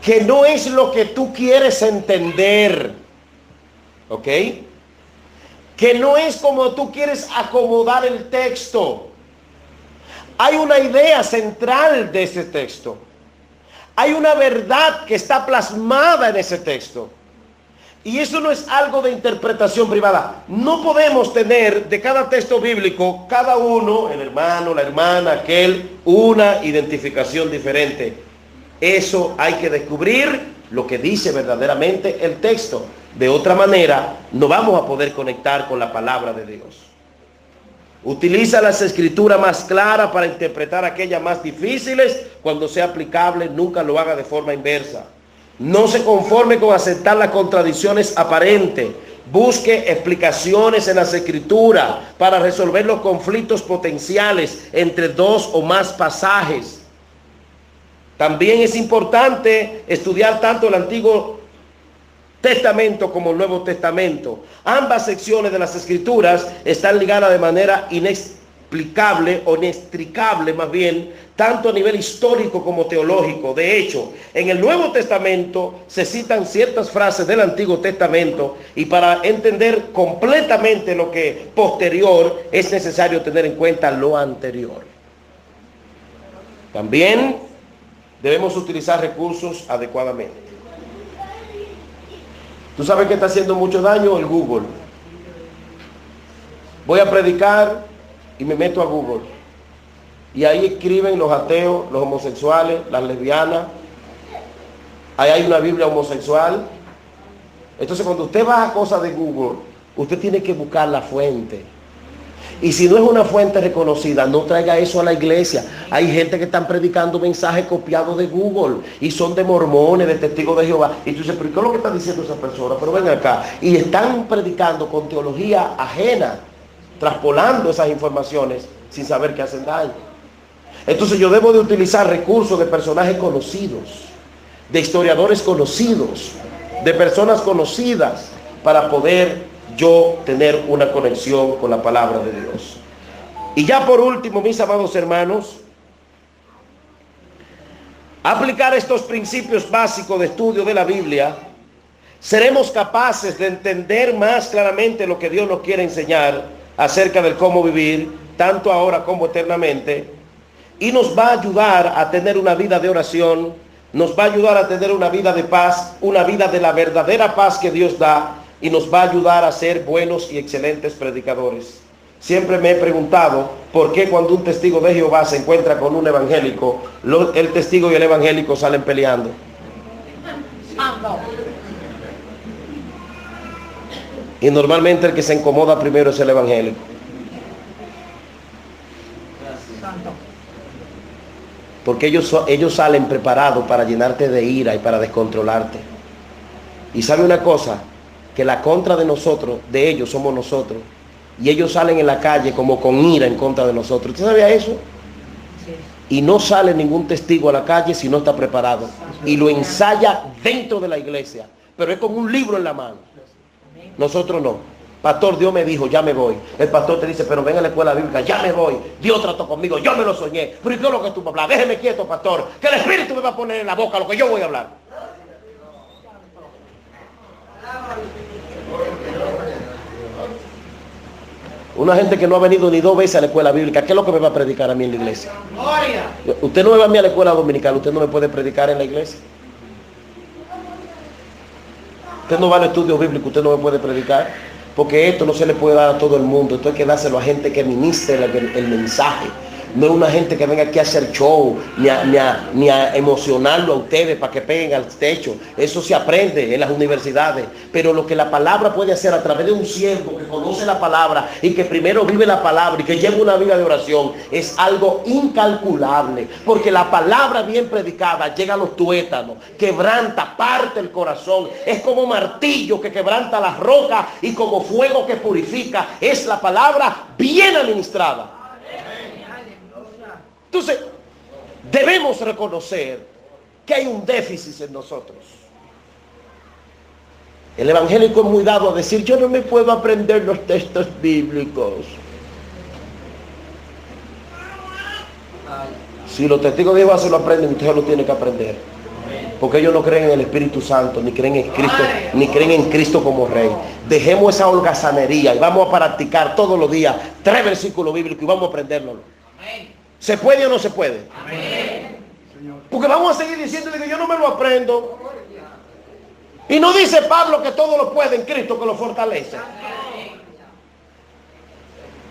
Que no es lo que tú quieres entender, ¿ok? Que no es como tú quieres acomodar el texto. Hay una idea central de ese texto. Hay una verdad que está plasmada en ese texto. Y eso no es algo de interpretación privada. No podemos tener de cada texto bíblico, cada uno, el hermano, la hermana, aquel, una identificación diferente. Eso hay que descubrir lo que dice verdaderamente el texto. De otra manera, no vamos a poder conectar con la palabra de Dios. Utiliza las escrituras más claras para interpretar aquellas más difíciles. Cuando sea aplicable, nunca lo haga de forma inversa. No se conforme con aceptar las contradicciones aparentes. Busque explicaciones en las escrituras para resolver los conflictos potenciales entre dos o más pasajes. También es importante estudiar tanto el Antiguo Testamento como el Nuevo Testamento. Ambas secciones de las Escrituras están ligadas de manera inexplicable o inextricable más bien, tanto a nivel histórico como teológico. De hecho, en el Nuevo Testamento se citan ciertas frases del Antiguo Testamento y para entender completamente lo que posterior es necesario tener en cuenta lo anterior. También debemos utilizar recursos adecuadamente. ¿Tú sabes que está haciendo mucho daño? El Google. Voy a predicar y me meto a Google. Y ahí escriben los ateos, los homosexuales, las lesbianas. Ahí hay una Biblia homosexual. Entonces cuando usted va a cosas de Google, usted tiene que buscar la fuente. Y si no es una fuente reconocida, no traiga eso a la iglesia. Hay gente que están predicando mensajes copiados de Google y son de mormones, de testigos de Jehová. Y tú dices, pero ¿qué es lo que está diciendo esa persona? Pero ven acá. Y están predicando con teología ajena, traspolando esas informaciones sin saber que hacen daño. Entonces yo debo de utilizar recursos de personajes conocidos, de historiadores conocidos, de personas conocidas para poder yo tener una conexión con la palabra de Dios. Y ya por último, mis amados hermanos, aplicar estos principios básicos de estudio de la Biblia, seremos capaces de entender más claramente lo que Dios nos quiere enseñar acerca del cómo vivir, tanto ahora como eternamente, y nos va a ayudar a tener una vida de oración, nos va a ayudar a tener una vida de paz, una vida de la verdadera paz que Dios da, y nos va a ayudar a ser buenos y excelentes predicadores. Siempre me he preguntado por qué cuando un testigo de Jehová se encuentra con un evangélico, el testigo y el evangélico salen peleando. Y normalmente el que se incomoda primero es el evangélico. Porque ellos salen preparados para llenarte de ira y para descontrolarte. Y sabe una cosa, que la contra de nosotros, de ellos somos nosotros. Y ellos salen en la calle como con ira en contra de nosotros. ¿Usted sabía eso? Sí. Y no sale ningún testigo a la calle si no está preparado. Y lo ensaya dentro de la iglesia. Pero es como un libro en la mano. Nosotros no. Pastor, Dios me dijo, ya me voy. El pastor te dice, pero ven a la escuela bíblica, ya me voy. Dios trató conmigo, yo me lo soñé. Pero ¿y qué es lo que tú vas a hablar? Déjeme quieto, pastor, que el Espíritu me va a poner en la boca lo que yo voy a hablar. Una gente que no ha venido ni 2 veces a la escuela bíblica, ¿qué es lo que me va a predicar a mí en la iglesia? Usted no me va a mí a la escuela dominical, usted no me puede predicar en la iglesia. Usted no va al estudio bíblico, usted no me puede predicar. Porque esto no se le puede dar a todo el mundo. Esto hay que dárselo a gente que ministre el mensaje. No es una gente que venga aquí a hacer show, ni a emocionarlo a ustedes para que peguen al techo. Eso se aprende en las universidades. Pero lo que la palabra puede hacer a través de un siervo que conoce la palabra y que primero vive la palabra y que lleva una vida de oración, es algo incalculable. Porque la palabra bien predicada llega a los tuétanos, quebranta, parte el corazón. Es como martillo que quebranta las rocas y como fuego que purifica. Es la palabra bien administrada. Entonces, debemos reconocer que hay un déficit en nosotros. El evangélico es muy dado a decir, yo no me puedo aprender los textos bíblicos. Si los testigos de Jehová se lo aprenden, usted lo tiene que aprender. Porque ellos no creen en el Espíritu Santo, ni creen en Cristo, ni creen en Cristo como Rey. Dejemos esa holgazanería y vamos a practicar todos los días 3 versículos bíblicos y vamos a aprendérnoslo. ¿Se puede o no se puede? Amén. Porque vamos a seguir diciendo que yo no me lo aprendo. Y no dice Pablo que todo lo puede en Cristo que lo fortalece.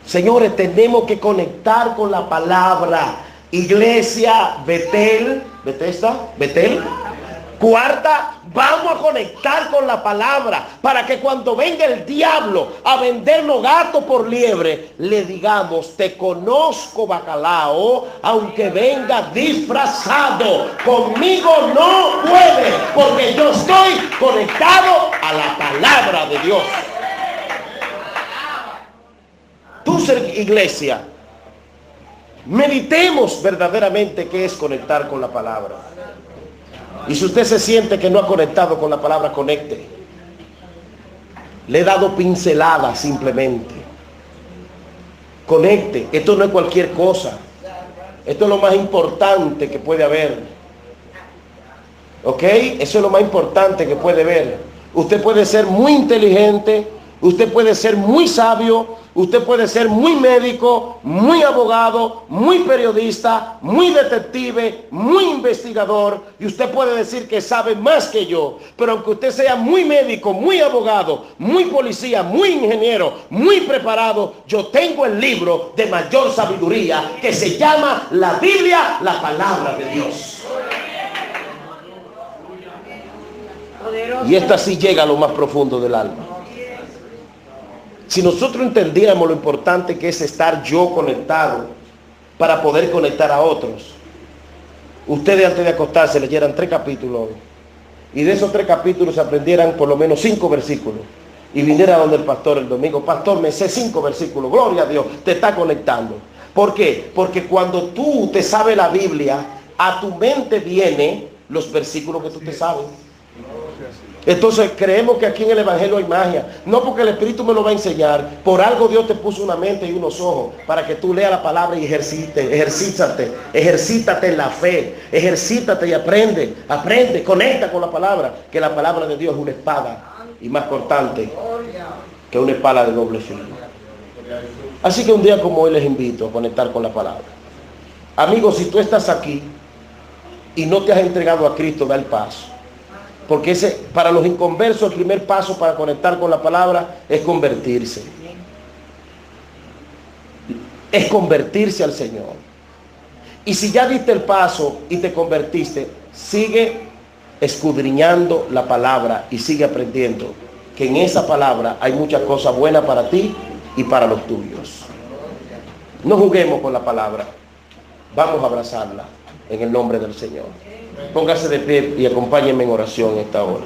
Señores, tenemos que conectar con la palabra. Iglesia Betel, Betel. Cuarta, vamos a conectar con la palabra para que cuando venga el diablo a vendernos gato por liebre, le digamos, te conozco, bacalao, aunque venga disfrazado, conmigo no puede, porque yo estoy conectado a la palabra de Dios. Entonces, iglesia, meditemos verdaderamente qué es conectar con la palabra. Y si usted se siente que no ha conectado con la palabra, conecte. Le he dado pinceladas simplemente. Conecte. Esto no es cualquier cosa. Esto es lo más importante que puede haber. ¿Ok? Eso es lo más importante que puede haber. Usted puede ser muy inteligente. Usted puede ser muy sabio, usted puede ser muy médico, muy abogado, muy periodista, muy detective, muy investigador, y usted puede decir que sabe más que yo. Pero aunque usted sea muy médico, muy abogado, muy policía, muy ingeniero, muy preparado, yo tengo el libro de mayor sabiduría que se llama la Biblia, la palabra de Dios. Y esta sí llega a lo más profundo del alma. Si nosotros entendiéramos lo importante que es estar yo conectado para poder conectar a otros. Ustedes antes de acostarse leyeran 3 capítulos y de esos 3 capítulos se aprendieran por lo menos 5 versículos y viniera donde el pastor el domingo, pastor, me sé 5 versículos, gloria a Dios, te está conectando. ¿Por qué? Porque cuando tú te sabes la Biblia, a tu mente vienen los versículos que tú te sabes. Entonces creemos que aquí en el Evangelio hay magia. No porque el Espíritu me lo va a enseñar. Por algo Dios te puso una mente y unos ojos para que tú leas la palabra y ejercítate en la fe. Ejercítate y aprende, conecta con la palabra. Que la palabra de Dios es una espada y más cortante que una espada de doble filo. Así que un día como hoy les invito a conectar con la palabra. Amigos, si tú estás aquí y no te has entregado a Cristo, da el paso. Porque para los inconversos el primer paso para conectar con la palabra es convertirse. Es convertirse al Señor. Y si ya diste el paso y te convertiste, sigue escudriñando la palabra y sigue aprendiendo que en esa palabra hay muchas cosas buenas para ti y para los tuyos. No juguemos con la palabra. Vamos a abrazarla en el nombre del Señor. Póngase de pie y acompáñenme en oración esta hora.